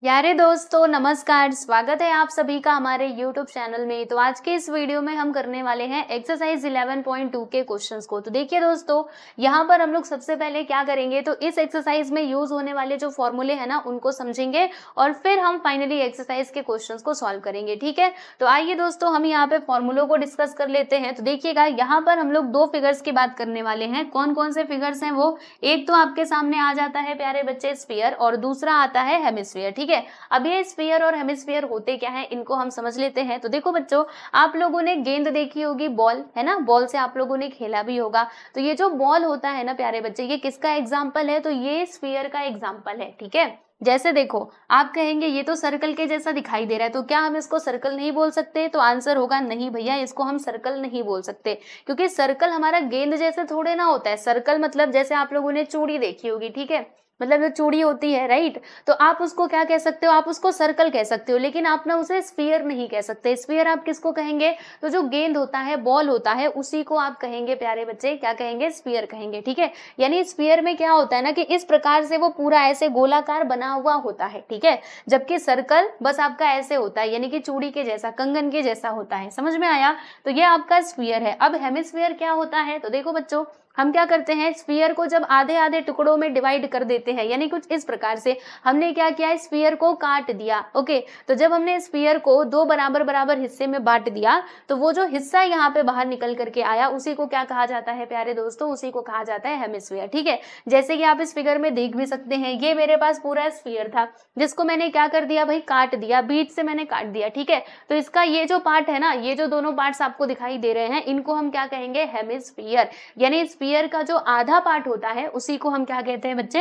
प्यारे दोस्तों नमस्कार, स्वागत है आप सभी का हमारे YouTube चैनल में। तो आज के इस वीडियो में हम करने वाले हैं एक्सरसाइज 11.2 के क्वेश्चंस को। तो देखिए दोस्तों, यहाँ पर हम लोग सबसे पहले क्या करेंगे, तो इस एक्सरसाइज में यूज होने वाले जो फॉर्मूले हैं ना उनको समझेंगे और फिर हम फाइनली एक्सरसाइज के क्वेश्चंस को सॉल्व करेंगे। ठीक है, तो आइए दोस्तों हम यहाँ पे फॉर्मूलों को डिस्कस कर लेते हैं। तो देखिएगा, यहाँ पर हम लोग दो फिगर्स की बात करने वाले हैं। कौन कौन से फिगर्स हैं वो, एक तो आपके सामने आ जाता है प्यारे बच्चे स्फीयर और दूसरा आता है हेमिस्फीयर। ठीक है, अब ये स्फीयर और हेमिस्फीयर होते क्या है, इनको हम समझ लेते हैं। तो देखो बच्चों, आप लोगों ने गेंद देखी होगी, बॉल है ना, बॉल से आप लोगों ने खेला भी होगा। तो ये जो बॉल होता है ना प्यारे बच्चे, ये किसका एग्जाम्पल है, तो ये स्फीयर का एग्जाम्पल है। ठीक है, जैसे देखो आप कहेंगे ये तो सर्कल के जैसा दिखाई दे रहा है, तो क्या हम इसको सर्कल नहीं बोल सकते, तो आंसर होगा नहीं भैया, इसको हम सर्कल नहीं बोल सकते, क्योंकि सर्कल हमारा गेंद जैसे थोड़े ना होता है। सर्कल मतलब जैसे आप लोगों ने चूड़ी देखी होगी, ठीक है, मतलब जो चूड़ी होती है, राइट, तो आप उसको क्या कह सकते हो, आप उसको सर्कल कह सकते हो, लेकिन आप ना उसे स्फीयर नहीं कह सकते। स्फीयर आप किसको कहेंगे, तो जो गेंद होता है, बॉल होता है, उसी को आप कहेंगे प्यारे बच्चे, क्या कहेंगे, स्फीयर कहेंगे। ठीक है, यानी स्फीयर में क्या होता है ना कि इस प्रकार से वो पूरा ऐसे गोलाकार बना हुआ होता है। ठीक है, जबकि सर्कल बस आपका ऐसे होता है, यानी कि चूड़ी के जैसा, कंगन के जैसा होता है। समझ में आया, तो ये आपका स्फीयर है। अब हेमिस्फीयर क्या होता है, तो देखो बच्चों, हम क्या करते हैं, स्फीयर को जब आधे आधे टुकड़ों में डिवाइड कर देते हैं, यानी कुछ इस प्रकार से हमने क्या किया, स्फीयर को काट दिया। ओके, तो जब हमने स्फीयर को दो बराबर बराबर हिस्से में बांट दिया, तो वो जो हिस्सा यहाँ पे बाहर निकल करके आया, उसी को क्या कहा जाता है प्यारे दोस्तों, उसी को कहा जाता है हेमिस्फीयर। ठीक है, जैसे कि आप इस फिगर में देख भी सकते हैं, ये मेरे पास पूरा स्फीयर था जिसको मैंने क्या कर दिया भाई, काट दिया, बीच से मैंने काट दिया। ठीक है, तो इसका ये जो पार्ट है ना, ये जो दोनों पार्ट्स आपको दिखाई दे रहे हैं, इनको हम क्या कहेंगे, हेमिस्फीयर, यानी स्फीयर का जो आधा पार्ट होता है उसी को हम क्या कहते हैं बच्चे,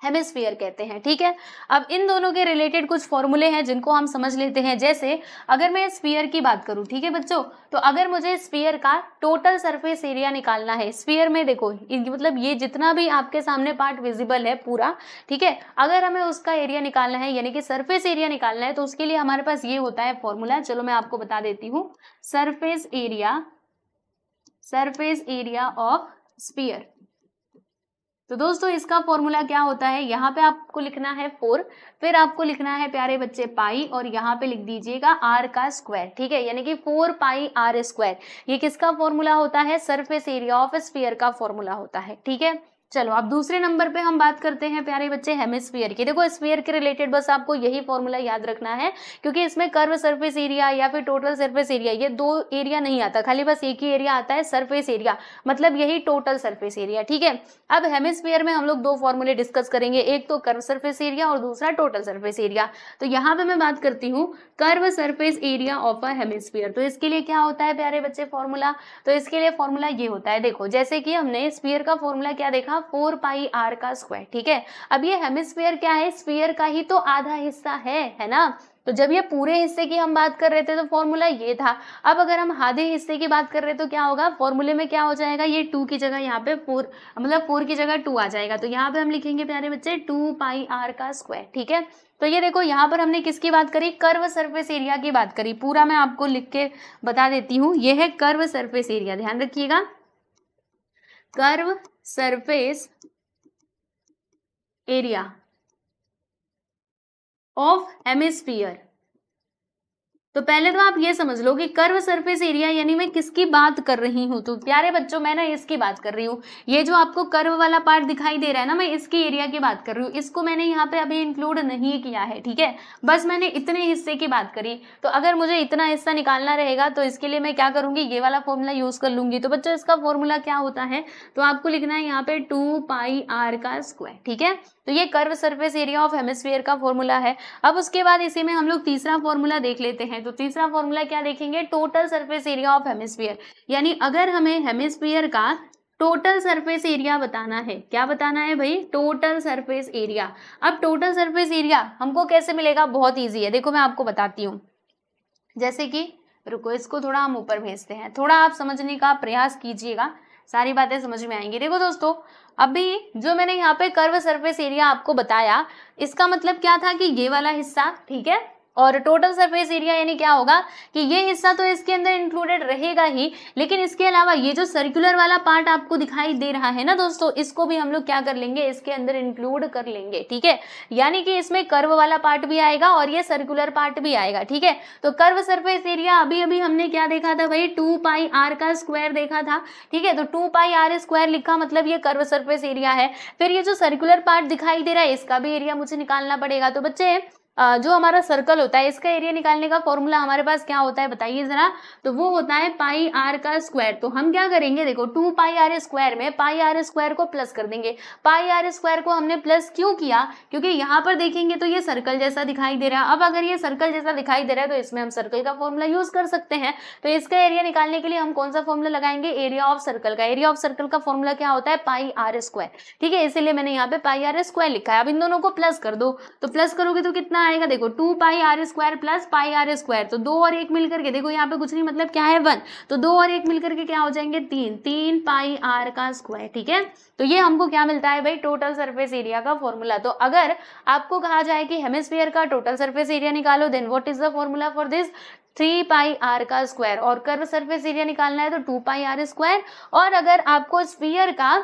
हेमिस्फीयर कहते हैं। ठीक है, अब इन दोनों के रिलेटेड कुछ फॉर्मूले हैं जिनको हम समझ लेते हैं। जैसे अगर मैं स्फीयर की बात करूं, ठीक है बच्चों, तो अगर मुझे स्फीयर का टोटल सरफेस एरिया निकालना है, स्फीयर में देखो मतलब ये जितना भी आपके सामने पार्ट विजिबल है पूरा, ठीक है, अगर हमें उसका एरिया निकालना है, यानी कि सरफेस एरिया निकालना है, तो उसके लिए हमारे पास ये होता है फॉर्मूला। चलो मैं आपको बता देती हूँ, सरफेस एरिया ऑफ स्फीयर। तो दोस्तों इसका फॉर्मूला क्या होता है, यहाँ पे आपको लिखना है 4, फिर आपको लिखना है प्यारे बच्चे पाई, और यहाँ पे लिख दीजिएगा r का स्क्वायर। ठीक है, यानी कि 4 पाई r स्क्वायर, ये किसका फॉर्मूला होता है, सरफेस एरिया ऑफ स्फीयर का फॉर्मूला होता है। ठीक है, चलो अब दूसरे नंबर पे हम बात करते हैं प्यारे बच्चे हेमिस्फीयर की। देखो स्फीयर के रिलेटेड बस आपको यही फॉर्मूला याद रखना है, क्योंकि इसमें कर्व सरफेस एरिया या फिर टोटल सरफेस एरिया, ये दो एरिया नहीं आता, खाली बस एक ही एरिया आता है, सरफेस एरिया, मतलब यही टोटल सरफेस एरिया। ठीक है, अब हेमिस्फीयर में हम लोग दो फॉर्मूले डिस्कस करेंगे, एक तो कर्व सरफेस एरिया और दूसरा टोटल सरफेस एरिया। तो यहाँ पे मैं बात करती हूँ curve surface area of a hemisphere. तो इसके लिए क्या होता है प्यारे बच्चे फॉर्मूला, तो इसके लिए फॉर्मूला ये होता है, देखो जैसे कि हमने स्फीयर का फॉर्मूला क्या देखा, 4 पाई r का स्क्वायर। ठीक है, अब ये हेमिस्फीयर क्या है, स्फीयर का ही तो आधा हिस्सा है ना, तो जब ये पूरे हिस्से की हम बात कर रहे थे तो फॉर्मूला ये था। अब अगर हम आधे हिस्से की बात कर रहे हैं तो क्या होगा, फॉर्मूले में क्या हो जाएगा, ये 2 की जगह यहाँ पे 4, मतलब 4 की जगह 2 आ जाएगा, तो यहाँ पे हम लिखेंगे प्यारे बच्चे 2 पाई r का स्क्वायर। ठीक है, तो ये देखो यहाँ पर हमने किसकी बात करी, कर्व सरफेस एरिया की बात करी। पूरा मैं आपको लिख के बता देती हूँ, ये है कर्व सरफेस एरिया, ध्यान रखिएगा, curve surface area of hemisphere. तो पहले तो आप ये समझ लो कि कर्व सरफेस एरिया यानी मैं किसकी बात कर रही हूँ, तो प्यारे बच्चों मैं ना इसकी बात कर रही हूँ, ये जो आपको कर्व वाला पार्ट दिखाई दे रहा है ना, मैं इसकी एरिया की बात कर रही हूँ, इसको मैंने यहाँ पे अभी इंक्लूड नहीं किया है। ठीक है, बस मैंने इतने हिस्से की बात करी। तो अगर मुझे इतना हिस्सा निकालना रहेगा तो इसके लिए मैं क्या करूंगी, ये वाला फॉर्मूला यूज कर लूंगी। तो बच्चों इसका फॉर्मूला क्या होता है, तो आपको लिखना है यहाँ पे 2 पाई r का स्क्वायर। ठीक है, तो ये curve surface area of hemisphere का फॉर्मूला है। अब उसके बाद इसी में हम लोग तीसरा फॉर्मूला देख लेते हैं। तो तीसरा फॉर्मूला क्या देखेंगे, total surface area of hemisphere, यानी अगर हमें हेमिस्फीयर का टोटल सरफेस एरिया बताना है, क्या बताना है भाई, टोटल सरफेस एरिया। अब टोटल सरफेस एरिया हमको कैसे मिलेगा, बहुत ईजी है, देखो मैं आपको बताती हूँ। जैसे कि रुको, इसको थोड़ा हम ऊपर भेजते हैं, थोड़ा आप समझने का प्रयास कीजिएगा, सारी बातें समझ में आएंगी। देखो दोस्तों, अभी जो मैंने यहाँ पे कर्व सरफेस एरिया आपको बताया, इसका मतलब क्या था कि ये वाला हिस्सा, ठीक है, और टोटल सरफेस एरिया यानी क्या होगा कि ये हिस्सा तो इसके अंदर इंक्लूडेड रहेगा ही, लेकिन इसके अलावा ये जो सर्कुलर वाला पार्ट आपको दिखाई दे रहा है ना दोस्तों, इसको भी हम लोग क्या कर लेंगे, इसके अंदर इंक्लूड कर लेंगे। ठीक है, यानी कि इसमें कर्व वाला पार्ट भी आएगा और ये सर्कुलर पार्ट भी आएगा। ठीक है, तो कर्व सरफेस एरिया अभी अभी हमने क्या देखा था भाई, 2 पाई आर का स्क्वायर देखा था। ठीक है, तो 2 पाई आर स्क्वायर लिखा, मतलब ये कर्व सरफेस एरिया है। फिर ये जो सर्कुलर पार्ट दिखाई दे रहा है, इसका भी एरिया मुझे निकालना पड़ेगा। तो बच्चे जो हमारा सर्कल होता है, इसका एरिया निकालने का फॉर्मूला हमारे पास क्या होता है बताइए जरा, तो वो होता है पाई आर का स्क्वायर। तो हम क्या करेंगे, देखो 2 पाई आर स्क्वायर में पाई आर स्क्वायर को प्लस कर देंगे। पाई आर स्क्वायर को हमने प्लस क्यों किया, क्योंकि यहाँ पर देखेंगे तो ये सर्कल जैसा दिखाई दे रहा है। अब अगर ये सर्कल जैसा दिखाई दे रहा है तो इसमें हम सर्कल का फॉर्मूला यूज कर सकते हैं। तो इसका एरिया निकालने के लिए हम कौन सा फॉर्मूला लगाएंगे, एरिया ऑफ सर्कल का। एरिया ऑफ सर्कल का फॉर्मूला क्या होता है, पाई आर स्क्वायर। ठीक है, इसीलिए मैंने यहाँ पे पाई आर स्क्वायर लिखा है। अब इन दोनों को प्लस कर दो, तो प्लस करोगे तो कितना आएगा, देखो 2 pi r square plus pi r square, तो 2 और 1 मिलकर के, देखो यहाँ पे कुछ नहीं, मतलब क्या है 1, तो 2 और 1 मिलकर के क्या हो जाएंगे 3 पाई आर का स्क्वायर। ठीक है, तो ये हमको क्या मिलता है भाई, टोटल सरफेस एरिया का फॉर्मूला। तो अगर आपको कहा जाए कि हेमिस्फीयर का टोटल सरफेस एरिया निकालो, then what is the formula for this, 3 pi r का स्क्वायर। और कर्व सरफेस एरिया निकालना है तो 2 पाई आर स्क्वायर। और अगर आपको स्फीयर का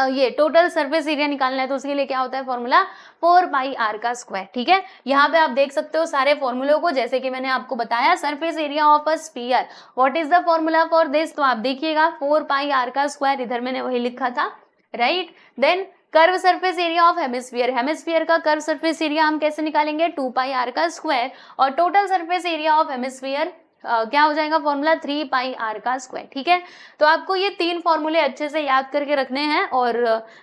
ये टोटल सरफेस एरिया निकालना है तो उसके लिए क्या होता है फॉर्मूला, 4 पाई आर का स्क्वायर। ठीक है, यहाँ पे आप देख सकते हो सारे फॉर्मूलों को, जैसे कि मैंने आपको बताया surface area of a sphere, what is the formula for this, तो आप देखिएगा 4 पाई आर का स्क्वायर, इधर मैंने वही लिखा था, right. Then curve surface area of hemisphere, hemisphere का कर्व सरफेस एरिया हम कैसे निकालेंगे, 2 पाई आर का स्क्वायर। और total surface area of hemisphere क्या हो जाएगा फॉर्मूला, 3 पाई आर का स्क्वायर। ठीक है, तो आपको ये 3 फॉर्मूले अच्छे से याद करके रखने हैं, और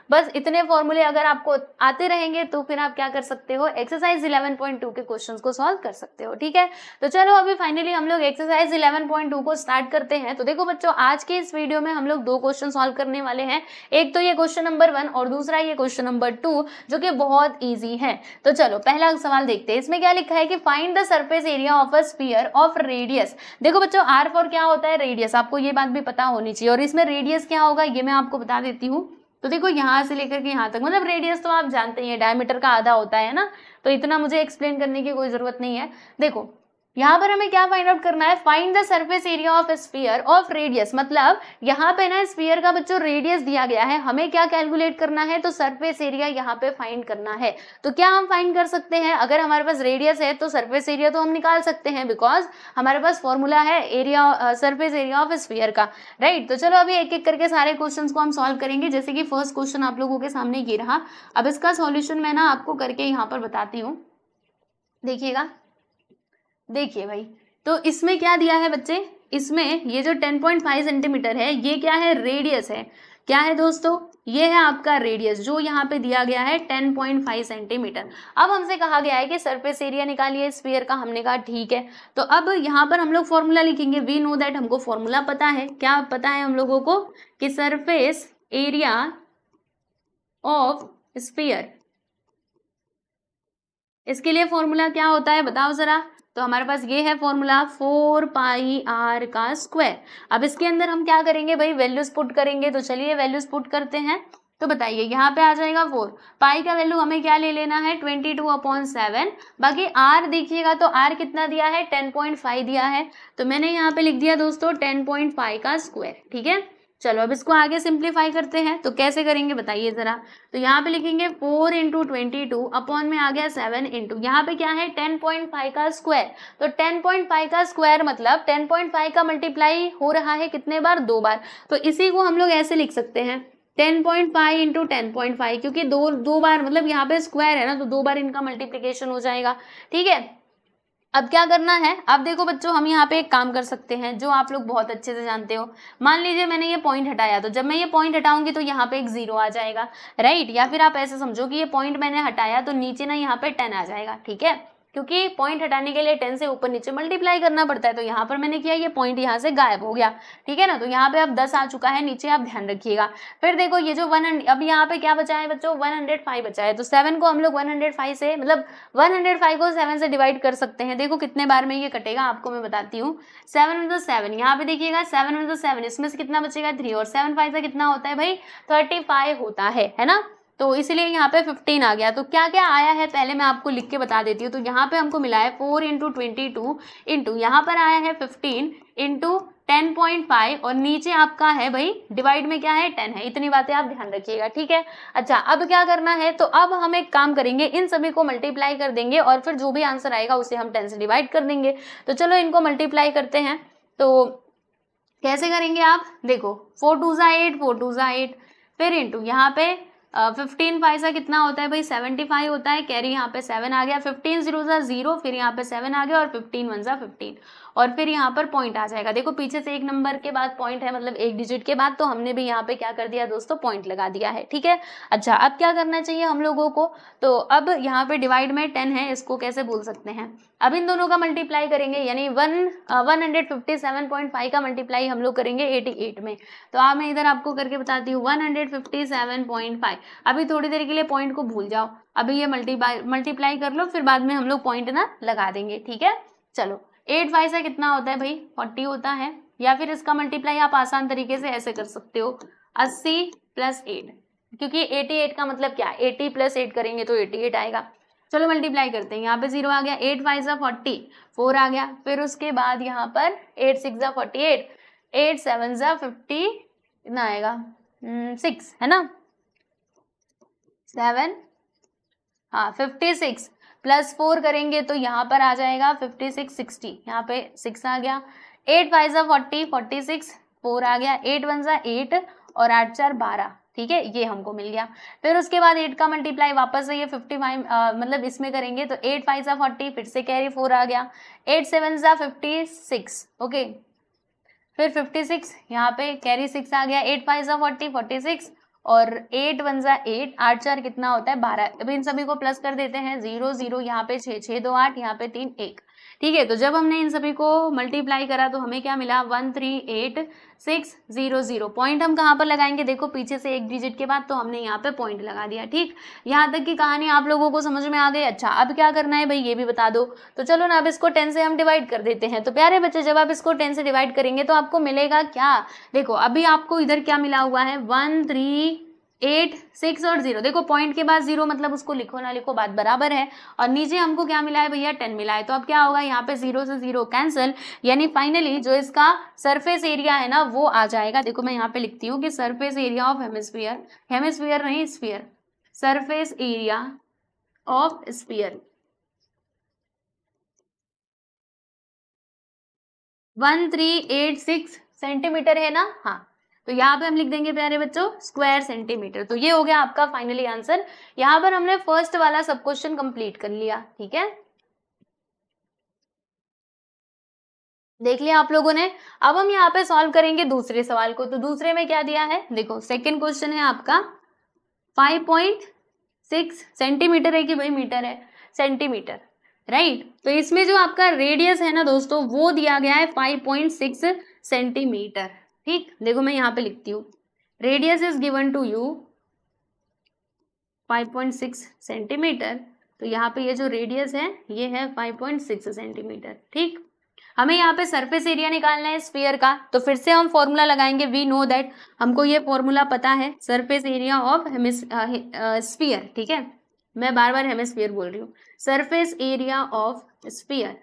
बस इतने फॉर्मूले अगर आपको आते रहेंगे तो फिर आप क्या कर सकते हो, एक्सरसाइज 11.2 के क्वेश्चंस को सॉल्व कर सकते हो। ठीक है, तो चलो अभी फाइनली हम लोग एक्सरसाइज 11.2 को स्टार्ट करते हैं। तो देखो बच्चों, आज के इस वीडियो में हम लोग 2 क्वेश्चन सॉल्व करने वाले हैं। एक तो ये क्वेश्चन नंबर 1 और दूसरा ये क्वेश्चन नंबर 2, जो कि बहुत ईजी है। तो चलो पहला सवाल देखते हैं। इसमें क्या लिखा है कि find the surface area of a sphere of radius. देखो बच्चों, आर फॉर क्या होता है, रेडियस, आपको ये बात भी पता होनी चाहिए। और इसमें रेडियस क्या होगा ये मैं आपको बता देती हूँ। तो देखो यहाँ से लेकर के यहाँ तक, मतलब रेडियस तो आप जानते ही हैं, डायमीटर का आधा होता है ना, तो इतना मुझे एक्सप्लेन करने की कोई जरूरत नहीं है। देखो यहाँ पर हमें क्या फाइंड आउट करना है, find the surface area of sphere of radius, मतलब यहाँ पे ना स्फीयर का बच्चों रेडियस दिया गया है, हमें क्या कैलकुलेट करना है, तो सरफेस एरिया यहाँ पे फाइंड करना है। तो क्या हम फाइंड कर सकते हैं, अगर हमारे पास रेडियस है तो सरफेस एरिया तो हम निकाल सकते हैं, बिकॉज हमारे पास फॉर्मूला है area surface area of sphere का, राइट। तो चलो अभी एक एक करके सारे क्वेश्चन को हम सॉल्व करेंगे। जैसे कि फर्स्ट क्वेश्चन आप लोगों के सामने ये रहा। अब इसका सॉल्यूशन मैं ना आपको करके यहाँ पर बताती हूँ, देखिएगा। देखिए भाई, तो इसमें क्या दिया है बच्चे, इसमें ये जो 10.5 सेंटीमीटर है ये क्या है, रेडियस है। क्या है दोस्तों, ये है आपका रेडियस, जो यहाँ पे दिया गया है 10.5 सेंटीमीटर। अब हमसे कहा गया है कि सरफेस एरिया निकालिए स्फीयर का, हमने कहा ठीक है। तो अब यहाँ पर हम लोग फॉर्मूला लिखेंगे। वी नो दैट, हमको फॉर्मूला पता है। क्या पता है हम लोगों को, कि सरफेस एरिया ऑफ स्फीयर, इसके लिए फॉर्मूला क्या होता है बताओ जरा। तो हमारे पास ये है फॉर्मूला, 4 पाई आर का स्क्वायर। अब इसके अंदर हम क्या करेंगे भाई, वैल्यूज पुट करेंगे। तो चलिए वैल्यूज पुट करते हैं। तो बताइए यहाँ पे आ जाएगा 4, पाई का वैल्यू हमें क्या ले लेना है, 22/7। बाकी आर देखिएगा तो आर कितना दिया है, 10.5 दिया है। तो मैंने यहाँ पे लिख दिया दोस्तों 10.5 का स्क्वायर। ठीक है, चलो अब इसको आगे सिंप्लीफाई करते हैं। तो कैसे करेंगे बताइए जरा। तो यहाँ पे लिखेंगे 4 × 22 अपॉन में आ गया 7 इंटू, यहाँ पे क्या है 10.5 का स्क्वायर। तो 10.5 का स्क्वायर मतलब 10.5 का मल्टीप्लाई हो रहा है कितने बार, 2 बार। तो इसी को हम लोग ऐसे लिख सकते हैं 10.5 × 10.5, क्योंकि दो बार मतलब यहाँ पे स्क्वायर है ना, तो 2 बार इनका मल्टीप्लीकेशन हो जाएगा। ठीक है, अब क्या करना है, अब देखो बच्चों, हम यहाँ पे एक काम कर सकते हैं जो आप लोग बहुत अच्छे से जानते हो। मान लीजिए मैंने ये पॉइंट हटाया, तो जब मैं ये पॉइंट हटाऊंगी तो यहाँ पे एक 0 आ जाएगा, राइट। या फिर आप ऐसे समझो कि ये पॉइंट मैंने हटाया तो नीचे ना यहाँ पे 10 आ जाएगा। ठीक है, क्योंकि पॉइंट हटाने के लिए 10 से ऊपर नीचे मल्टीप्लाई करना पड़ता है। तो यहाँ पर मैंने किया, ये पॉइंट यहाँ से गायब हो गया। ठीक है ना, तो यहाँ पे अब 10 आ चुका है नीचे, आप ध्यान रखिएगा। फिर देखो ये जो अब यहाँ पे क्या बचा है बच्चों, 105 बचा है। तो 7 को हम लोग 105 से, मतलब 105 को 7 से डिवाइड कर सकते हैं। देखो कितने बार में ये कटेगा, आपको मैं बताती हूँ। 7 × 7, यहाँ पे देखिएगा 7 × 7, इसमें से कितना बचेगा 3, और 7 5 से कितना होता है भाई 35 होता है ना। तो इसलिए यहाँ पे 15 आ गया। तो क्या क्या आया है पहले मैं आपको लिख के बता देती हूँ। तो यहाँ पे हमको मिला है 4 × 22 इंटू यहाँ पर आया है 15 इंटू 10.5 और नीचे आपका है भाई डिवाइड में क्या है 10 है। इतनी बातें आप ध्यान रखिएगा, ठीक है। अच्छा, अब क्या करना है, तो अब हम एक काम करेंगे, इन सभी को मल्टीप्लाई कर देंगे और फिर जो भी आंसर आएगा उसे हम 10 से डिवाइड कर देंगे। तो चलो इनको मल्टीप्लाई करते हैं। तो कैसे करेंगे आप देखो, 4 2 8, 4 2 8, फिर इंटू यहाँ पे 15 5 सा कितना होता है भाई 75 होता है, कैरी यहाँ पे 7 आ गया, 15 0 सा 0, फिर यहाँ पे 7 आ गया और 15 1 सा 15 और फिर यहाँ पर पॉइंट आ जाएगा। देखो पीछे से एक नंबर के बाद पॉइंट है, मतलब एक डिजिट के बाद, तो हमने भी यहाँ पे क्या कर दिया दोस्तों, पॉइंट लगा दिया है, ठीक है। अच्छा, अब क्या करना चाहिए हम लोगों को, तो अब यहाँ पे डिवाइड में 10 है, इसको कैसे बोल सकते हैं, अब इन दोनों का मल्टीप्लाई करेंगे, यानी 157.5 का मल्टीप्लाई हम लोग करेंगे 88 में। तो आप मैं इधर आपको करके बताती हूँ 157.5। अभी थोड़ी देर के लिए पॉइंट को भूल जाओ, अभी ये मल्टीप्लाई कर लो, फिर बाद में हम लोग पॉइंट ना लगा देंगे, ठीक है। चलो 8 5 से कितना होता है भाई 40 होता है, या फिर इसका मल्टीप्लाई आप आसान तरीके से ऐसे कर सकते हो 80 + 8, क्योंकि 88 का मतलब क्या, 80 + 8 करेंगे तो 88 आएगा। चलो मल्टीप्लाई करते हैं, यहाँ पे 0 आ गया, 8 5 सा 40, 4 आ गया, फिर उसके बाद यहाँ पर 8 6 सा 48, 8 7 सा 50, कितना आएगा 6 है ना, 7 हाँ 56 + 4 करेंगे तो यहाँ पर आ जाएगा 56 60, यहाँ पे 6 आ गया, 8 5 सा 40, 46, 4 आ गया, 8 1 सा 8 और 8 4 12, ठीक है, ये हमको मिल गया। फिर उसके बाद 8 का मल्टीप्लाई वापस से ये 55 मतलब इसमें करेंगे तो 8 5 सा 40, फिर से कैरी 4 आ गया, 8 7 सा 56, ओके, फिर 56 यहाँ पे कैरी 6 आ गया, 8 5 सा 40, 46 और 8 1 सा 8, 8 4 कितना होता है 12। अब इन सभी को प्लस कर देते हैं, 0 0 यहाँ पे 6 6 2 8, यहाँ पे 3 1, ठीक है। तो जब हमने इन सभी को मल्टीप्लाई करा तो हमें क्या मिला 138,600। पॉइंट हम कहाँ पर लगाएंगे, देखो पीछे से एक डिजिट के बाद, तो हमने यहाँ पे पॉइंट लगा दिया, ठीक। यहाँ तक की कहानी आप लोगों को समझ में आ गई। अच्छा, अब क्या करना है भाई ये भी बता दो। तो चलो ना अब इसको 10 से हम डिवाइड कर देते हैं। तो प्यारे बच्चे जब आप इसको 10 से डिवाइड करेंगे तो आपको मिलेगा क्या, देखो अभी आपको इधर क्या मिला हुआ है 1 3 8 6 और 0, देखो पॉइंट के बाद 0 मतलब उसको लिखो ना लिखो बात बराबर है, और नीचे हमको क्या मिला है भैया 10 मिला है। तो अब क्या होगा, यहाँ पे 0 से 0 कैंसिल, यानी फाइनली जो इसका सरफेस एरिया है ना वो आ जाएगा। देखो मैं यहाँ पे लिखती हूँ कि surface area of hemisphere, hemisphere नहीं sphere, surface area of sphere 1386 centimetre है ना, हाँ। तो यहाँ पे हम लिख देंगे प्यारे बच्चों स्क्वायर सेंटीमीटर। तो ये हो गया आपका फाइनली आंसर। यहाँ पर हमने फर्स्ट वाला सब क्वेश्चन कंप्लीट कर लिया, ठीक है, देख लिया आप लोगों ने। अब हम यहाँ पे सॉल्व करेंगे दूसरे सवाल को। तो दूसरे में क्या दिया है, देखो सेकंड क्वेश्चन है आपका 5.6 सेंटीमीटर है कि भाई मीटर है, सेंटीमीटर, राइट। तो इसमें जो आपका रेडियस है ना दोस्तों वो दिया गया है 5.6 सेंटीमीटर, ठीक। देखो मैं यहाँ पे लिखती हूँ, radius is given to you 5.6 centimetre. तो यहाँ पे ये जो रेडियस है ये है 5.6 सेंटीमीटर, ठीक। हमें यहाँ पे सरफेस एरिया निकालना है स्फीयर का। तो फिर से हम फॉर्मूला लगाएंगे, वी नो दैट, हमको ये फॉर्मूला पता है, सरफेस एरिया ऑफ स्फीयर, ठीक है, मैं बार बार हेमिस्फीयर बोल रही हूँ, सरफेस एरिया ऑफ स्फीयर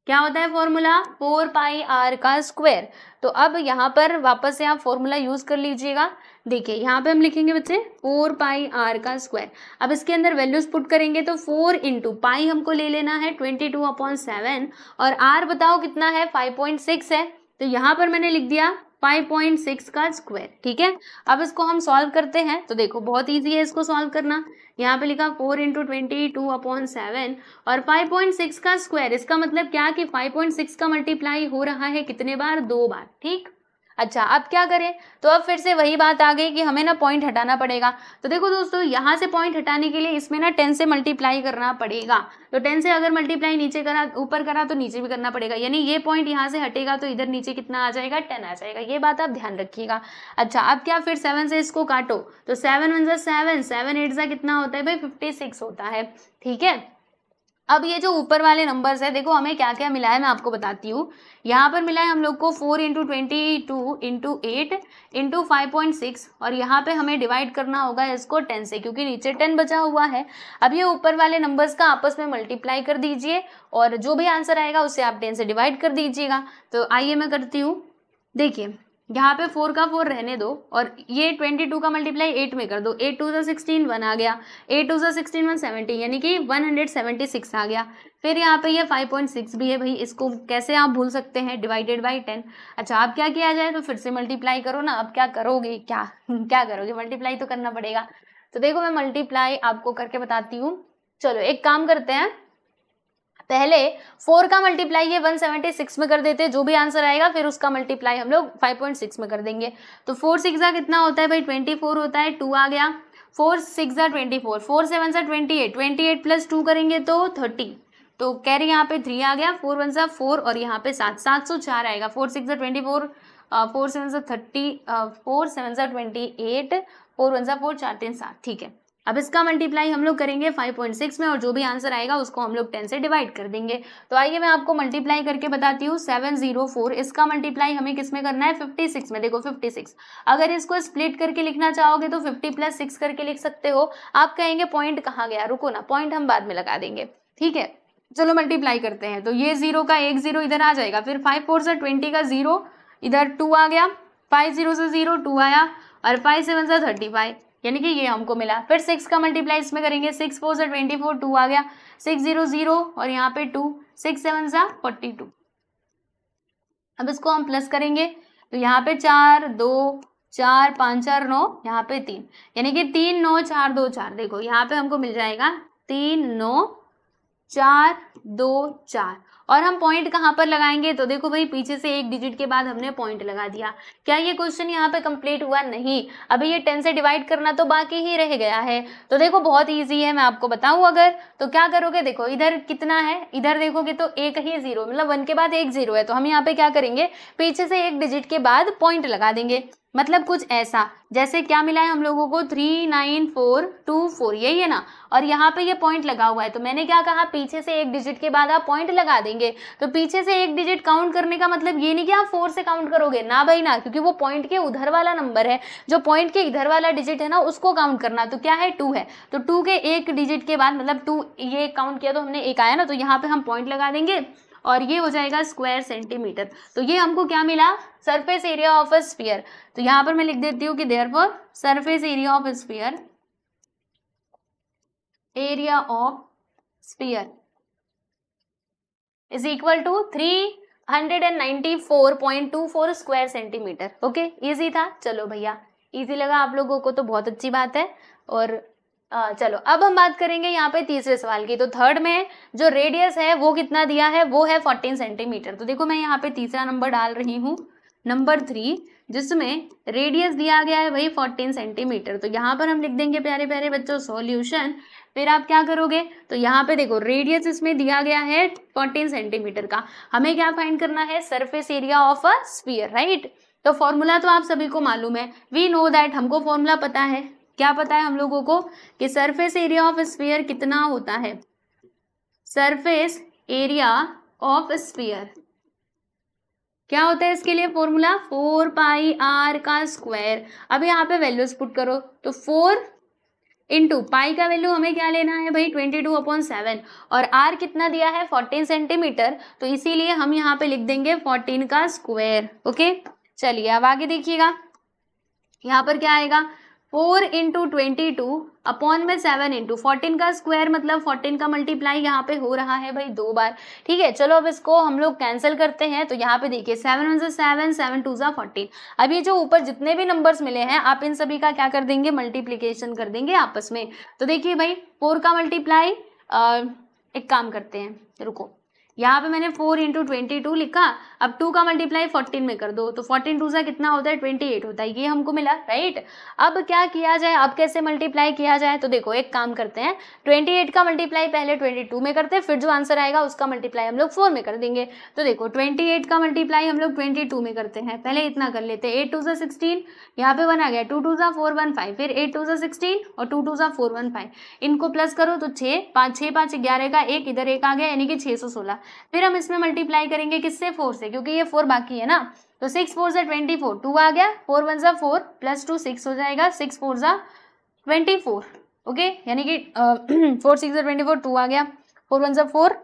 क्या होता है फॉर्मूला 4πr का स्क्वायर। तो अब यहाँ पर वापस से आप फॉर्मूला यूज कर लीजिएगा। देखिए यहाँ पे हम लिखेंगे बच्चे 4πr का स्क्वायर। अब इसके अंदर वैल्यूज पुट करेंगे तो 4 × पाई हमको ले लेना है 22/7 और r बताओ कितना है 5.6 है। तो यहाँ पर मैंने लिख दिया 5.6 का स्क्वायर, ठीक है। अब इसको हम सॉल्व करते हैं। तो देखो बहुत इजी है इसको सॉल्व करना। यहाँ पे लिखा 4 × 22/7 और 5.6 का स्क्वायर, इसका मतलब क्या कि 5.6 का मल्टीप्लाई हो रहा है कितने बार, 2 बार, ठीक। अच्छा अब क्या करें, तो अब फिर से वही बात आ गई कि हमें ना पॉइंट हटाना पड़ेगा। तो देखो दोस्तों यहाँ से पॉइंट हटाने के लिए इसमें ना 10 से मल्टीप्लाई करना पड़ेगा। तो 10 से अगर मल्टीप्लाई नीचे करा ऊपर करा तो नीचे भी करना पड़ेगा, यानी ये पॉइंट यहाँ से हटेगा तो इधर नीचे कितना आ जाएगा 10 आ जाएगा, ये बात आप ध्यान रखिएगा। अच्छा अब क्या, फिर 7 से इसको काटो तो 7 1 7, 7 8 कितना होता है भाई 56 होता है, ठीक है। अब ये जो ऊपर वाले नंबर्स है, देखो हमें क्या क्या मिला है मैं आपको बताती हूँ। यहाँ पर मिला है हम लोग को 4 इंटू 22 इंटू 8 इंटू 5.6 और यहाँ पे हमें डिवाइड करना होगा इसको 10 से, क्योंकि नीचे 10 बचा हुआ है। अब ये ऊपर वाले नंबर्स का आपस में मल्टीप्लाई कर दीजिए और जो भी आंसर आएगा उससे आप 10 से डिवाइड कर दीजिएगा। तो आइए मैं करती हूँ। देखिए यहाँ पे 4 का 4 रहने दो और ये 22 का मल्टीप्लाई 8 में कर दो। 8 टू 16 1 आ गया, 8 टू 16 1 70 यानी कि 176 आ गया। फिर यहाँ पे ये 5.6 भी है भाई, इसको कैसे आप भूल सकते हैं, डिवाइडेड बाई 10। अच्छा अब क्या किया जाए, तो फिर से मल्टीप्लाई करो ना। अब क्या करोगे, क्या क्या करोगे, मल्टीप्लाई तो करना पड़ेगा। तो देखो मैं मल्टीप्लाई आपको करके बताती हूँ। चलो एक काम करते हैं, पहले 4 का मल्टीप्लाई ये 176 में कर देते हैं, जो भी आंसर आएगा फिर उसका मल्टीप्लाई हम लोग 5.6 में कर देंगे। तो 4 6 कितना होता है भाई, 24 होता है। 2 आ गया, 4 6 24, 4 7 28, 28 प्लस 2 करेंगे तो 30। तो कैरी यहाँ पे 3 आ गया, 4 1 4 और यहाँ पे 7, 704 आएगा। 4 6 24, 4 7 30, 4 7 28, 4 1 4, 4 3 7। ठीक है, अब इसका मल्टीप्लाई हम लोग करेंगे 5.6 में और जो भी आंसर आएगा उसको हम लोग 10 से डिवाइड कर देंगे। तो आइए मैं आपको मल्टीप्लाई करके बताती हूँ। 704 इसका मल्टीप्लाई हमें किस में करना है, 56 में। देखो 56, अगर इसको स्प्लिट करके लिखना चाहोगे तो 50 प्लस 6 करके लिख सकते हो। आप कहेंगे पॉइंट कहाँ गया, रुको ना, पॉइंट हम बाद में लगा देंगे। ठीक है, चलो मल्टीप्लाई करते हैं। तो ये 0 का 1 0 इधर आ जाएगा, फिर 5 4 से 20 का 0 इधर 2 आ गया, 5 0 से 0 2 आया और 5 7 से 35 यानी कि ये हमको मिला। फिर 6 का मल्टीप्लाई इसमें करेंगे, 6 4 से 24 2 आ गया, 6 0 0 और यहाँ पे 2, 6 7 से 42। अब इसको हम प्लस करेंगे तो यहाँ पे 4 2 4 5 4 9, यहाँ पे 3 यानी कि 3 9 4 2 4। देखो यहाँ पे हमको मिल जाएगा 3 9 4 2 4 और हम पॉइंट कहाँ पर लगाएंगे, तो देखो भाई पीछे से एक डिजिट के बाद हमने पॉइंट लगा दिया। क्या ये क्वेश्चन यहाँ पे कंप्लीट हुआ, नहीं, अभी ये 10 से डिवाइड करना तो बाकी ही रह गया है। तो देखो बहुत इजी है, मैं आपको बताऊं अगर, तो क्या करोगे, देखो इधर कितना है, इधर देखोगे तो एक ही जीरो, मतलब 1 के बाद एक जीरो है, तो हम यहाँ पे क्या करेंगे, पीछे से एक डिजिट के बाद पॉइंट लगा देंगे। मतलब कुछ ऐसा, जैसे क्या मिला है हम लोगों को 39424, यही है ना, और यहाँ पे ये पॉइंट लगा हुआ है। तो मैंने क्या कहा, पीछे से एक डिजिट के बाद आप पॉइंट लगा देंगे। तो पीछे से एक डिजिट काउंट करने का मतलब ये नहीं कि आप 4 से काउंट करोगे, ना भाई ना, क्योंकि वो पॉइंट के उधर वाला नंबर है, जो पॉइंट के इधर वाला डिजिट है ना उसको काउंट करना। तो क्या है, 2 है, तो 2 के एक डिजिट के बाद, मतलब 2 ये काउंट किया तो हमने एक आया ना, तो यहाँ पे हम पॉइंट लगा देंगे और ये हो जाएगा स्क्वायर सेंटीमीटर। तो ये हमको क्या मिला, surface area of a sphere. तो यहाँ पर मैं लिख देती हूँ कि therefore surface area of sphere, area of sphere is equal to 394.24 square centimetre. Okay, easy था। चलो भैया, इजी लगा आप लोगों को तो बहुत अच्छी बात है। और चलो अब हम बात करेंगे यहाँ पे तीसरे सवाल की। तो थर्ड में जो रेडियस है वो कितना दिया है, वो है 14 सेंटीमीटर। तो देखो मैं यहाँ पे तीसरा नंबर डाल रही हूँ, नंबर 3, जिसमें रेडियस दिया गया है वही 14 सेंटीमीटर। तो यहाँ पर हम लिख देंगे प्यारे प्यारे बच्चों सॉल्यूशन। फिर आप क्या करोगे, तो यहाँ पे देखो रेडियस इसमें दिया गया है 14 सेंटीमीटर का, हमें क्या फाइंड करना है, surface area of a sphere, right. तो फॉर्मूला तो आप सभी को मालूम है, वी नो दैट, हमको फॉर्मूला पता है। क्या पता है हम लोगों को, कि सरफेस एरिया ऑफ स्फीयर कितना होता है, सरफेस एरिया ऑफ स्फीयर क्या होता है, इसके लिए फॉर्मूला 4 पाई आर का स्क्वायर। अब यहाँ पे वैल्यूज पुट करो, तो 4 इंटू पाई का वैल्यू हमें क्या लेना है भाई, 22/7 और आर कितना दिया है 14 सेंटीमीटर, तो इसीलिए हम यहाँ पे लिख देंगे 14 का स्क्वायर। ओके, चलिए अब आगे देखिएगा, यहाँ पर क्या आएगा, 4 इंटू 22 अपॉन में 7 इंटू 14 का स्क्वायर, मतलब 14 का मल्टीप्लाई यहाँ पे हो रहा है भाई 2 बार। ठीक है, चलो अब इसको हम लोग कैंसिल करते हैं। तो यहाँ पे देखिए 7 1 7, 7 2 14। अब ये जो ऊपर जितने भी नंबर्स मिले हैं आप इन सभी का क्या कर देंगे, मल्टीप्लीकेशन कर देंगे आपस में। तो देखिए भाई 4 का मल्टीप्लाई, एक काम करते हैं, रुको, यहाँ पे मैंने 4 इंटू 22 लिखा, अब 2 का मल्टीप्लाई 14 में कर दो, तो 14 2 सा कितना होता है 28 होता है, ये हमको मिला, राइट। अब क्या किया जाए, अब कैसे मल्टीप्लाई किया जाए, तो देखो एक काम करते हैं, 28 का मल्टीप्लाई पहले 22 में करते हैं, फिर जो आंसर आएगा उसका मल्टीप्लाई हम लोग 4 में कर देंगे। तो देखो 28 का मल्टीप्लाई हम लोग 22 में करते हैं, पहले इतना कर लेते हैं, 8 2 सा 16, यहाँ पे 1 आ गया, 2 2 सा 4 1 5, फिर 8 2 सा 16 और 2 2 सा 4 1 5, इनको प्लस करो तो 6 5 6 5 11 का एक इधर एक आ गया, यानी कि 616। फिर हम इसमें मल्टीप्लाई करेंगे किससे, 4 से, क्योंकि ये 4 बाकी है ना, तो 6 4 से 24, 2 आ गया, 4 1 सा 4 प्लस 2 6 हो जाएगा, 6 4 सा 24, ओके, यानी कि 4 6 से 24, 2 आ गया, 4 1 सा 4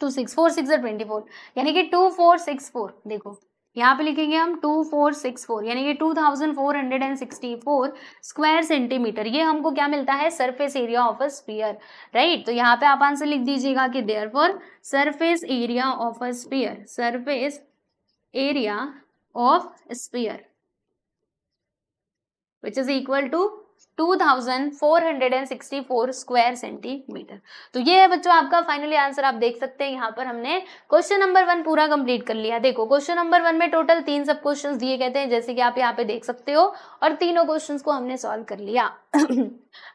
2 6 4 6 से 24, यानी कि 2464। देखो यहाँ पे लिखेंगे हम 2464, यानी कि 2464 स्क्वायर सेंटीमीटर, ये हमको क्या मिलता है, surface area of a sphere, right. तो यहाँ पे आप आंसर लिख दीजिएगा कि therefore surface area of a sphere, surface area of sphere which is equal to 2464 square centimetre. तो ये है बच्चों आपका फाइनली आंसर, आप देख सकते हैं यहाँ पर हमने क्वेश्चन नंबर 1 पूरा कंप्लीट कर लिया। देखो क्वेश्चन नंबर 1 में टोटल 3 सब क्वेश्चंस दिए गए थे, जैसे कि आप यहाँ पे देख सकते हो, और तीनों क्वेश्चंस को हमने सॉल्व कर लिया।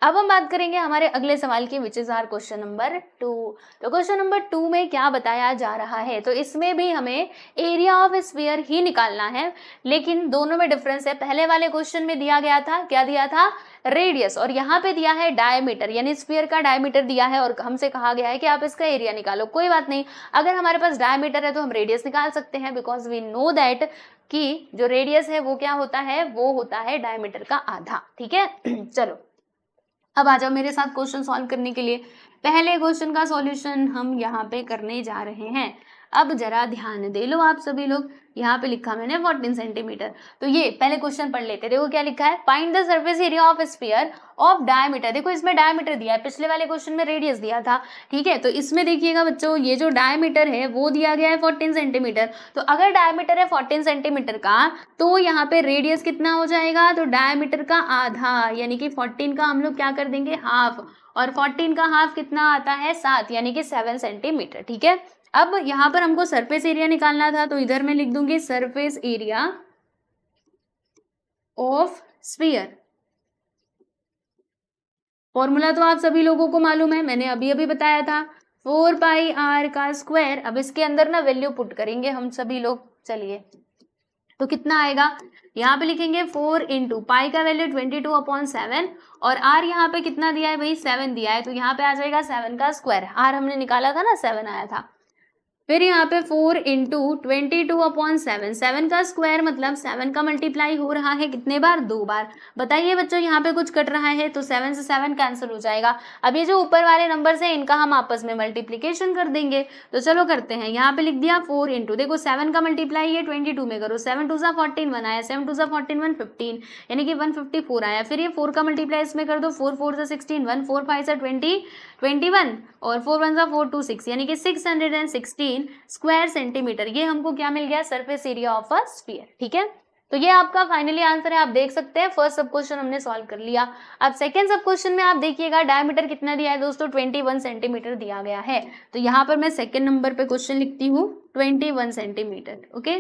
अब हम बात करेंगे हमारे अगले सवाल की, which is our question number 2। तो क्वेश्चन नंबर 2 में क्या बताया जा रहा है, तो इसमें भी हमें एरिया ऑफ स्फीयर ही निकालना है, लेकिन दोनों में डिफरेंस है। पहले वाले क्वेश्चन में दिया गया था, क्या दिया था, रेडियस, और यहाँ पे दिया है डायमीटर, यानी स्फीयर का डायमीटर दिया है, और हमसे कहा गया है कि आप इसका एरिया निकालो। कोई बात नहीं, अगर हमारे पास डायमीटर है तो हम रेडियस निकाल सकते हैं, बिकॉज वी नो दैट कि जो रेडियस है वो क्या होता है, वो होता है डायमीटर का आधा, ठीक है। चलो अब आ जाओ मेरे साथ क्वेश्चन सॉल्व करने के लिए। पहले क्वेश्चन का सॉल्यूशन हम यहाँ पे करने जा रहे हैं। अब जरा ध्यान दे लो आप सभी लोग, यहाँ पे लिखा मैंने 14 सेंटीमीटर। तो ये पहले क्वेश्चन पढ़ लेते, देखो क्या लिखा है, find the surface area of sphere of diameter. देखो इसमें डायमीटर दिया है, पिछले वाले क्वेश्चन में रेडियस दिया था, ठीक है। तो इसमें देखिएगा बच्चों, ये जो डायमीटर है वो दिया गया है 14 सेंटीमीटर। तो अगर डायमीटर है 14 सेंटीमीटर का, तो यहाँ पे रेडियस कितना हो जाएगा, तो डायमीटर का आधा, यानी कि 14 का हम लोग क्या कर देंगे, हाफ, और 14 का हाफ कितना आता है, 7, यानी कि 7 सेंटीमीटर, ठीक है। अब यहाँ पर हमको सरफेस एरिया निकालना था, तो इधर मैं लिख दूंगी surface area of sphere. Formula तो आप सभी लोगों को मालूम है, मैंने अभी अभी बताया था, 4 पाई आर का स्क्वायर। अब इसके अंदर ना वैल्यू पुट करेंगे हम सभी लोग, चलिए तो कितना आएगा, यहाँ पे लिखेंगे 4 इंटू पाई का वैल्यू 22/7, और आर यहाँ पे कितना दिया है भाई, 7 दिया है, तो यहाँ पे आ जाएगा 7 का स्क्वायर, आर हमने निकाला था ना 7 आया था। फिर यहाँ पे 4 इंटू 22/7, 7 का स्क्वायर मतलब 7 का मल्टीप्लाई हो रहा है कितने बार, 2 बार। बताइए बच्चों यहाँ पे कुछ कट रहा है, तो 7 से 7 कैंसिल हो जाएगा। अब ये जो ऊपर वाले नंबर्स हैं इनका हम आपस में मल्टीप्लीकेशन कर देंगे, तो चलो करते हैं। यहाँ पे लिख दिया 4 इंटू, देखो 7 का मल्टीप्लाई ये 22 में करो, 7 2 सा 14 1 आया, 7 2 सा 14 1 15, यानी कि 154 आया। फिर ये 4 का मल्टीप्लाई इसमें कर दो, 4 4 से 16, 1 4 5 से 20 21, और 4 1 सा 4 2 6, यानी कि 616 स्क्वायर सेंटीमीटर। ये हमको क्या मिल गया, surface area of a sphere, ठीक है। तो ये आपका फाइनली आंसर है, आप देख सकते हैं। फर्स्ट सब क्वेश्चन हमने सॉल्व कर लिया। अब सेकंड सब क्वेश्चन में आप देखिएगा डायमीटर कितना दिया है दोस्तों, 21 सेंटीमीटर दिया गया है। तो यहाँ पर मैं सेकंड नंबर पे क्वेश्चन लिखती हूँ 21 सेंटीमीटर, ओके।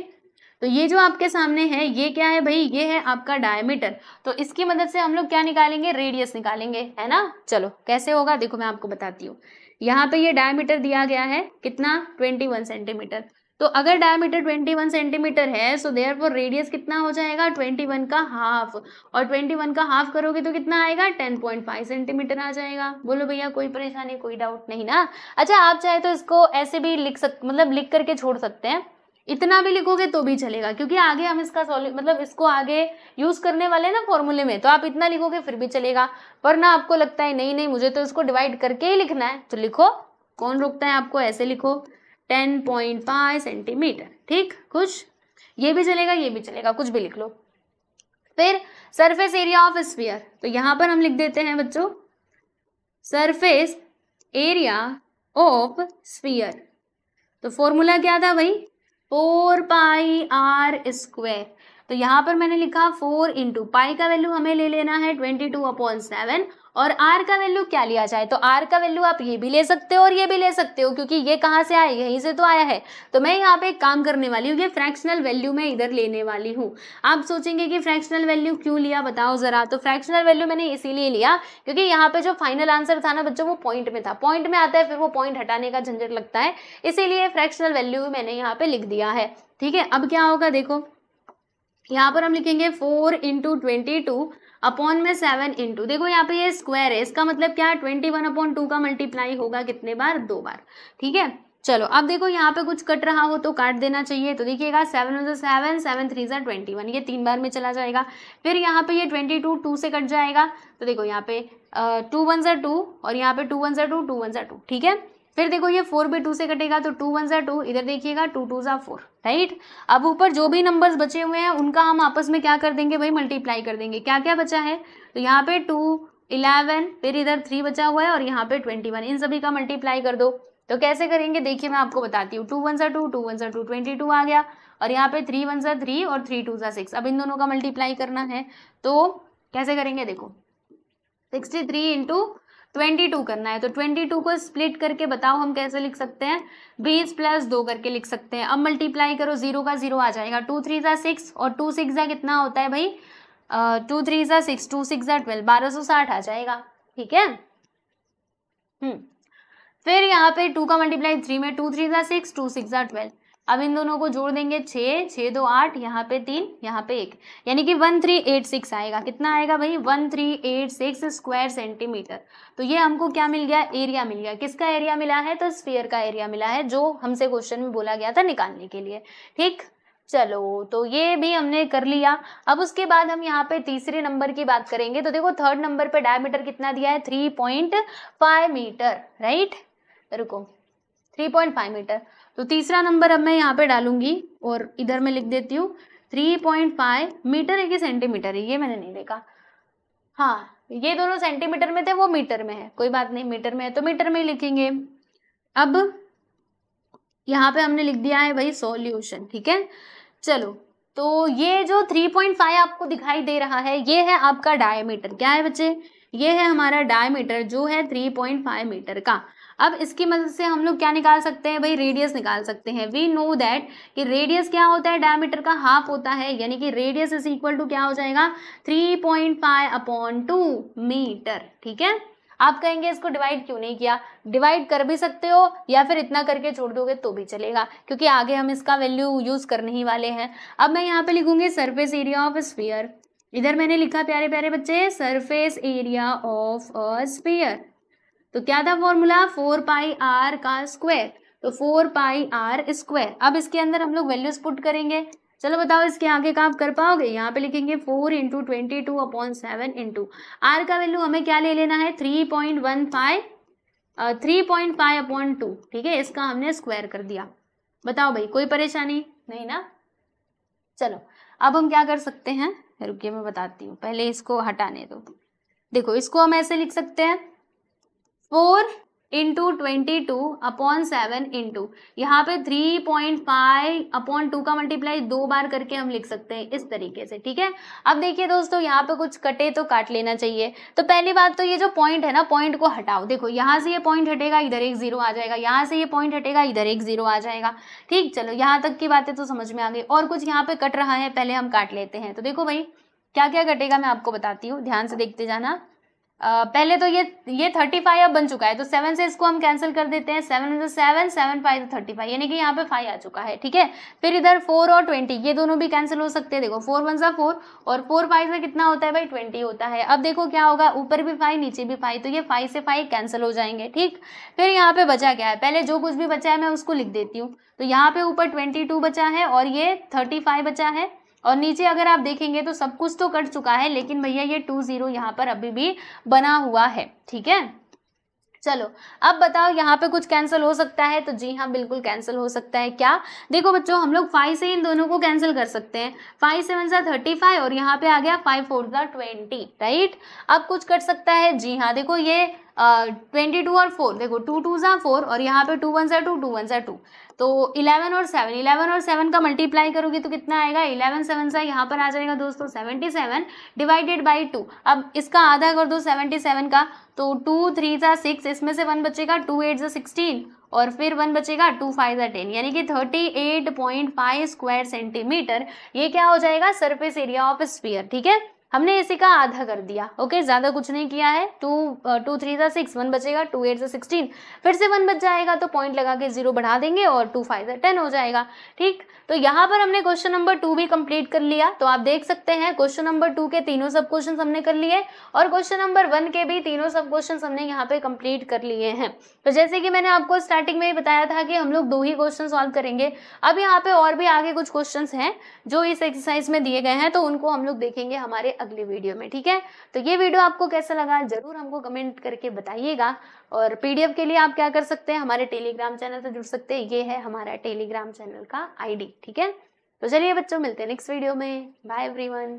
तो ये जो आपके सामने है ये क्या है भाई, ये है आपका डायमीटर। तो इसकी मदद से हम लोग क्या निकालेंगे, रेडियस निकालेंगे, है ना। चलो कैसे होगा देखो मैं आपको बताती हूँ। यहाँ पे ये डायमीटर दिया गया है कितना, 21 सेंटीमीटर। तो अगर डायमीटर 21 सेंटीमीटर है, सो देयरफॉर रेडियस कितना हो जाएगा, 21 का हाफ, और 21 का हाफ करोगे तो कितना आएगा, 10.5 सेंटीमीटर आ जाएगा। बोलो भैया कोई परेशानी, कोई डाउट नहीं ना। अच्छा आप चाहे तो इसको ऐसे भी लिख सकते, मतलब लिख करके छोड़ सकते हैं, इतना भी लिखोगे तो भी चलेगा, क्योंकि आगे हम इसका मतलब इसको आगे यूज करने वाले ना फॉर्मूले में, तो आप इतना लिखोगे फिर भी चलेगा। पर ना आपको लगता है नहीं नहीं मुझे तो इसको डिवाइड करके ही लिखना है, तो लिखो, कौन रोकता है आपको, ऐसे लिखो 10.5 सेंटीमीटर, ठीक। कुछ ये भी चलेगा, ये भी चलेगा, कुछ भी लिख लो। फिर सरफेस एरिया ऑफ स्फीयर, तो यहां पर हम लिख देते हैं बच्चों सरफेस एरिया ऑफ स्फीयर। तो फॉर्मूला क्या था भाई, 4 पाई आर स्क्वायर। तो यहाँ पर मैंने लिखा 4 इंटू पाई का वैल्यू हमें ले लेना है 22/7 और r का वैल्यू क्या लिया जाए, तो r का वैल्यू आप ये भी ले सकते हो और ये भी ले सकते हो, क्योंकि ये कहाँ से आया, यहीं से तो आया है। तो मैं यहाँ पे एक काम करने वाली हूँ, ये फ्रैक्शनल वैल्यू मैं इधर लेने वाली हूँ। आप सोचेंगे कि फ्रैक्शनल वैल्यू क्यों लिया, बताओ जरा। तो फ्रैक्शनल वैल्यू मैंने इसीलिए लिया क्योंकि यहाँ पे जो फाइनल आंसर था ना बच्चों, वो पॉइंट में था, पॉइंट में आता है फिर वो पॉइंट हटाने का झंझट लगता है, इसीलिए फ्रैक्शनल वैल्यू मैंने यहाँ पे लिख दिया है। ठीक है, अब क्या होगा देखो, यहाँ पर हम लिखेंगे 4 इंटू 22 अपॉन में 7 इंटू, देखो यहाँ पे ये स्क्वायर है, इसका मतलब क्या है 21/2 का मल्टीप्लाई होगा कितने बार, 2 बार। ठीक है, चलो अब देखो यहाँ पे कुछ कट रहा हो तो काट देना चाहिए। तो देखिएगा 7 1 7 7 3 21, ये 3 बार में चला जाएगा। फिर यहाँ पे ये 22 2 से कट जाएगा, तो देखो यहाँ पे 2 1 2 और यहाँ पे 2 1 2 2 1 2। ठीक है, फिर देखो ये 4 भी 2 से कटेगा, तो 2 1 2, इधर देखिएगा 2 2 4, राइट। अब ऊपर जो भी नंबर्स बचे हुए हैं उनका हम आपस में क्या कर देंगे भाई, मल्टीप्लाई कर देंगे। क्या क्या बचा है, तो यहाँ पे 2 11, फिर इधर 3 बचा हुआ है और यहाँ पे 21, इन सभी का मल्टीप्लाई कर दो। तो कैसे करेंगे देखिए मैं आपको बताती हूँ। 2 1 2 2 1 2 22 आ गया, और यहाँ पे 3 1 3 और 3 2 6। अब इन दोनों का मल्टीप्लाई करना है, तो कैसे करेंगे देखो, 63 इंटू 22 करना है। तो 22 को स्प्लिट करके बताओ हम कैसे लिख सकते हैं, 20 प्लस 2 करके लिख सकते हैं। अब मल्टीप्लाई करो, 0 का 0 आ जाएगा, 2 3 6 और 2 6 कितना होता है भाई, 2 3 6, 2 6 12, 1260 आ जाएगा। ठीक है, फिर यहाँ पे 2 का मल्टीप्लाई 3 में, 2 3 6, 2 6 12। अब इन दोनों को जोड़ देंगे, 6 6 2 8, यहाँ पे 3, यहाँ पे 1, यानी कि 1386 आएगा। कितना आएगा भाई, 1386 स्क्वायर सेंटीमीटर। तो ये हमको क्या मिल गया, एरिया मिल गया। किसका एरिया मिला है, तो स्फीयर का एरिया मिला है, जो हमसे क्वेश्चन में बोला गया था निकालने के लिए। ठीक, चलो तो ये भी हमने कर लिया। अब उसके बाद हम यहाँ पे तीसरे नंबर की बात करेंगे। तो देखो थर्ड नंबर पे डायमीटर कितना दिया है, 3.5 मीटर, राइट। रुको, 3.5 मीटर। तो तीसरा नंबर अब मैं यहाँ पे डालूंगी और इधर मैं लिख देती हूँ 3.5 मीटर है कि सेंटीमीटर है, ये मैंने नहीं देखा। हाँ, ये दोनों सेंटीमीटर में थे, वो मीटर में है, कोई बात नहीं, मीटर में है तो मीटर में ही लिखेंगे। अब यहाँ पे हमने लिख दिया है भाई सॉल्यूशन। ठीक है, चलो तो ये जो 3.5 आपको दिखाई दे रहा है, ये है आपका डायमीटर। क्या है बच्चे, ये है हमारा डायमीटर जो है 3.5 मीटर का। अब इसकी मदद से हम लोग क्या निकाल सकते हैं भाई, रेडियस निकाल सकते हैं। वी नो दैट कि रेडियस क्या होता है, डायमीटर का हाफ होता है, यानी कि रेडियस इज इक्वल टू क्या हो जाएगा, 3.5/2 मीटर। ठीक है, आप कहेंगे इसको डिवाइड क्यों नहीं किया, डिवाइड कर भी सकते हो या फिर इतना करके छोड़ दोगे तो भी चलेगा, क्योंकि आगे हम इसका वैल्यू यूज करने ही वाले हैं। अब मैं यहाँ पे लिखूंगी सरफेस एरिया ऑफ स्फीयर। इधर मैंने लिखा प्यारे प्यारे बच्चे, surface area of a sphere. तो क्या था फॉर्मूला, 4πr का स्क्वायर, तो 4πr स्क्वायर। अब इसके अंदर हम लोग वैल्यूज पुट करेंगे। चलो बताओ इसके आगे का आप कर पाओगे, यहाँ पे लिखेंगे 4 इंटू 22/7 इंटू आर का वैल्यू हमें क्या ले लेना है, 3.5/2। ठीक है, इसका हमने स्क्वायर कर दिया। बताओ भाई कोई परेशानी नहीं ना। चलो अब हम क्या कर सकते हैं, रुकिए मैं बताती हूँ, पहले इसको हटाने दो। देखो इसको हम ऐसे लिख सकते हैं, 4 इंटू 22/7 इंटू यहाँ पे 3.5/2 का मल्टीप्लाई 2 बार करके हम लिख सकते हैं इस तरीके से। ठीक है, अब देखिए दोस्तों यहाँ पे कुछ कटे तो काट लेना चाहिए। तो पहली बात तो ये जो पॉइंट है ना, पॉइंट को हटाओ। देखो यहाँ से ये पॉइंट हटेगा, इधर एक 0 आ जाएगा, यहाँ से ये पॉइंट हटेगा, इधर एक 0 आ जाएगा। ठीक, चलो यहाँ तक की बातें तो समझ में आ गई। और कुछ यहाँ पे कट रहा है, पहले हम काट लेते हैं। तो देखो भाई क्या क्या कटेगा मैं आपको बताती हूँ, ध्यान से देखते जाना। पहले तो ये 35 अब बन चुका है, तो 7 से इसको हम कैंसिल कर देते हैं। 7 7 7 5 35, यानी कि यहाँ पे 5 आ चुका है। ठीक है, फिर इधर 4 और 20 ये दोनों भी कैंसिल हो सकते हैं। देखो 4 1 4 और 4 5 में कितना होता है भाई, 20 होता है। अब देखो क्या होगा, ऊपर भी 5 नीचे भी 5, तो ये 5 से 5 कैंसिल हो जाएंगे। ठीक, फिर यहाँ पे बचा क्या है, पहले जो कुछ भी बचा है मैं उसको लिख देती हूँ। तो यहाँ पे ऊपर 22 बचा है और ये 35 बचा है, और नीचे अगर आप देखेंगे तो सब कुछ तो कट चुका है, लेकिन भैया ये 20 यहाँ पर अभी भी बना हुआ है। ठीक है, चलो अब बताओ यहाँ पे कुछ कैंसिल हो सकता है, तो जी हाँ बिल्कुल कैंसिल हो सकता है। क्या, देखो बच्चों हम लोग 5 से इन दोनों को कैंसिल कर सकते हैं। 5 7 35 और यहाँ पे आ गया 5 4 20, राइट। अब कुछ कट सकता है, जी हाँ देखो ये 22 और 4, देखो 2 2 ज़ा 4 और यहाँ पे 2 1 ज़ा 2, 2 1 ज़ा 2, तो 11 और 7 का मल्टीप्लाई करोगी तो कितना आएगा, 11 7 सा यहाँ पर आ जाएगा दोस्तों 77 डिवाइडेड बाई 2। अब इसका आधा कर दो 77 का, तो 2 3 ज़ा 6, इसमें से 1 बचेगा, 2 8 ज़ा 16 और फिर 1 बचेगा, 2 5 ज़ा 10, यानी कि 38.5 स्क्वायर सेंटीमीटर ये क्या हो जाएगा, सरफेस एरिया ऑफ स्फीयर। ठीक है, हमने इसी का आधा कर दिया। ओके, ज्यादा कुछ नहीं किया है। 2 3 ज़ा 6, 1 बचेगा, 2 8 ज़ा 16, फिर से 1 बच जाएगा तो पॉइंट लगा के 0 बढ़ा देंगे और 2 5 ज़ा 10 हो जाएगा। ठीक, तो यहाँ पर हमने क्वेश्चन नंबर 2 भी कंप्लीट कर लिया। तो आप देख सकते हैं क्वेश्चन नंबर 2 के तीनों सब क्वेश्चन हमने कर लिए और क्वेश्चन नंबर 1 के भी तीनों सब क्वेश्चन हमने यहाँ पे कंप्लीट कर लिए हैं। तो जैसे कि मैंने आपको स्टार्टिंग में ही बताया था कि हम लोग 2 ही क्वेश्चन सॉल्व करेंगे। अब यहाँ पे और भी आगे कुछ क्वेश्चन हैं जो इस एक्सरसाइज में दिए गए हैं, तो उनको हम लोग देखेंगे हमारे अगले वीडियो में। ठीक है, तो ये वीडियो आपको कैसा लगा जरूर हमको कमेंट करके बताइएगा। और पीडीएफ के लिए आप क्या कर सकते हैं, हमारे टेलीग्राम चैनल से जुड़ सकते हैं। ये है हमारा टेलीग्राम चैनल का आईडी। ठीक है, तो चलिए बच्चों, मिलते हैं नेक्स्ट वीडियो में। Bye everyone.